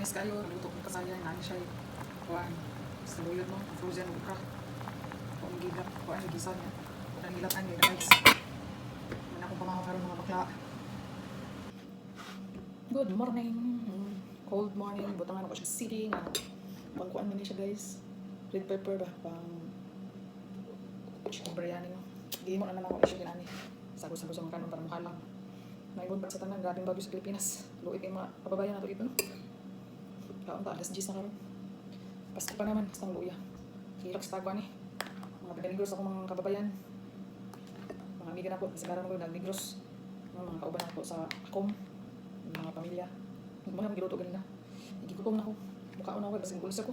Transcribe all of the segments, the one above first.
Linis kayo, luto ko kasayan, nani siya kuhaan. Sa luyot mo, frozen okra. Kung gigap, kuhaan yung gisa niya. Kung nilatan niya, guys. Yan akong pamamakaroon mga bakla. Good morning. Cold morning. Butangan ako siya sitting. Pangkuhaan mo niya siya, guys. Red pepper ba? Pang chicken biryani mo. Hindi mo na naman ako siya ginani. Sago-sago sa mga kanon para mukha lang. Naibon pa sa tanan, grabing bagyo sa Pilipinas. Luit yung mga kababayan nato dito, no? Kaon ta, alas 10 na karon. Pasko pa naman, basta luya. Hirap sa tagwa ni. Mga taga-Negros ako mga kababayan. Mga amiga na po, kasi karang ko nag-Negros. Mga kauban na po sa akom. Mga pamilya. Mga magiluto ganun na. Nagigutom na ako. Mukhaon ako, kasi gulis ako.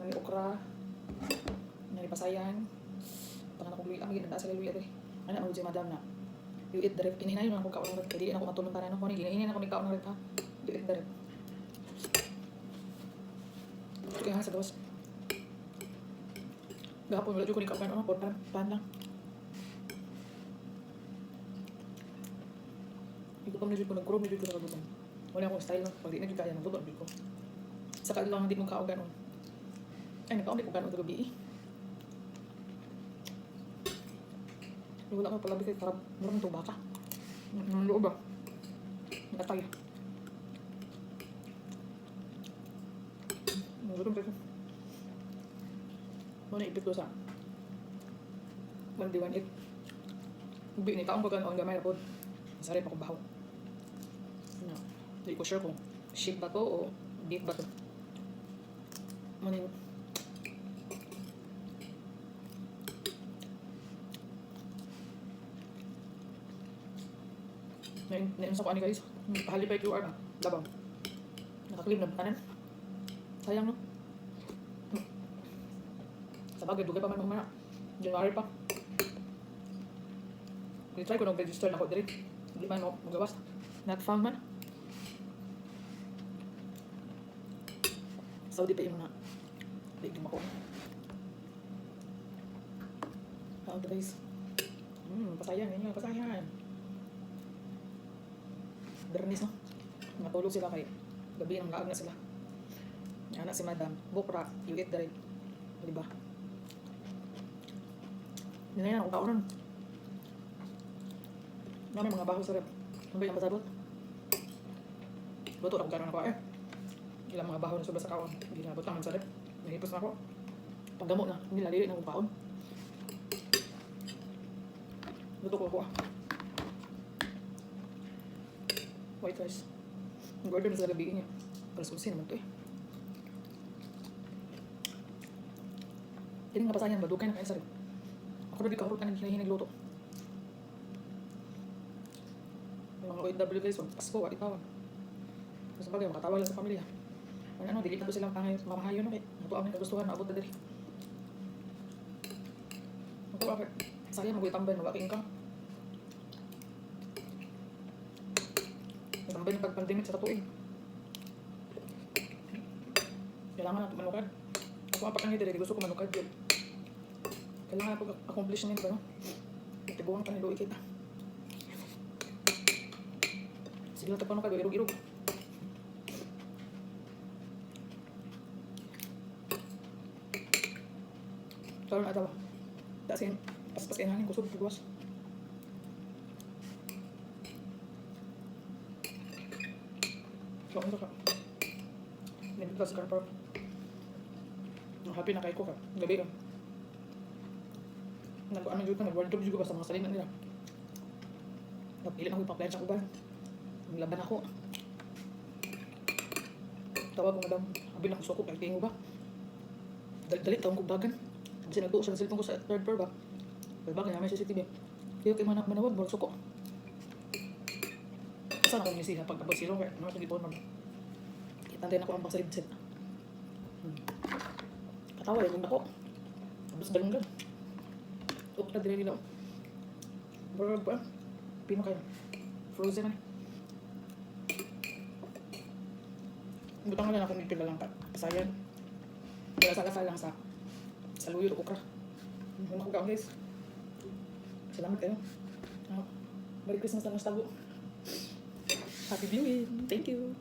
Nani okra. Nani pasayan. Tangan akong luya. Amigin, nanda sa luya dali. Ano ako dyan, madam na. You eat the rep. Inihinayon lang ako kaon ng rep. Kaya di na ako matulong para na ko. Inihinayon ako ni kaon ng rep, ha. You eat the rep. Kaya nga sa gawas. Gahapon wala dyan ko ni kauban. Ano, pan lang. Igutom na dyan ko. Nag-groom na dyan ko nakagutom. Wala akong style, no. Pag di na dyan kaya, nagluto na dyan ko. Saka lang hindi mong kaugan, no. Ay, nagkaon di ko gano'n ito gabi, eh. Wala ko pala bigay, parang murang ito baka. Ang loob ba? Natay. Nagulong pa ito. Muna ipit ko sa 1D18. Ubi ni taong ko gano'n gamay na po. Masarap ako bahaw. Hindi ko sure kung sheep ba to o beef ba to. Muna yung Nain sa ko ani guys. Pahali pa yung QR na. Labaw. Nakaklim na batanan. Sayang, no? Sa bagay, dugay pa man mamaya. January pa. I-try ko nag-register na ako diri. Hindi man ako magawas. Not found man. Saudi pa yung na. Hindi ako. How guys. Pasayang. Yan yung pasayang. Bernis, no? Matulog sila kay gabi nang laag na sila. Anak si madam, bukra, you eat the right. Diba? Hindi na yan, ako kaunan. May mga baho sa rep. Ano ba yung masabot? Luto na kung gano'n ako eh. Ilang mga baho na sobra sa kaon. Hindi na butang sa rep. Nahipos na ako. Paggamot na, hindi lalili na akong kaon. Luto ko ako ah. White rice. Ang order na sa gabi niya. Alas 11 naman ito eh. Hindi nga pasayan, badugay na kayo sa rin. Ako na di kahurot ka ng hinahinig luto. Yung mga OFW guys, Pasko, at itawa. Sa bagay, makatawa lang sa pamilya. Ano, dili na to silang mamahayo no kay. Ito ang kagustuhan, naabot na dali. Ito ako, sayang, mag-itambay, mag-aking ka. Tambay ng pag-pandemic sa tatuig. Kailangan natin manukad. Ako ang pakangit dito, gusto ko manukad yun. Kailangan ako accomplishment ba, no? Itibuhan pa niluwi kita. Sige lang tapanukad, irog-irog. Kalo na atawa. Dasin, pas-pas kayo nanin, kusog, pagwas. So, ano ka? Nandito sa car park. Happy na kayo ko ka. Gabi ka. Nag-ano dito, nag-wardrobe juga ba sa mga salinan nila. Nagpilit ako yung pang-plan sa kuban. Naglaban ako. Tawag ko madam. Habi na ko sukok. Nagtingo ba? Dalit tawang kubagan. Kasi nagtuo siya ng cellphone ko sa third floor ba? Bagay namin CCTV. Kaya kayo manawag, balag sukok. Saan ako nisiha pag tapos silong kaya ano ito mag kita din ako ang pagsalidset. Katawa rin ako. Tapos galunggan. Ukta din nila. Burger ba? Pino kayo. Frozen na. Butang na lang ako nito lang pa. Sayan. Kaya sa lang sa luyo o okra. Mga kukaon guys. Salamat kayo. Merry Christmas na lang sa tago. Happy viewing. Thank you.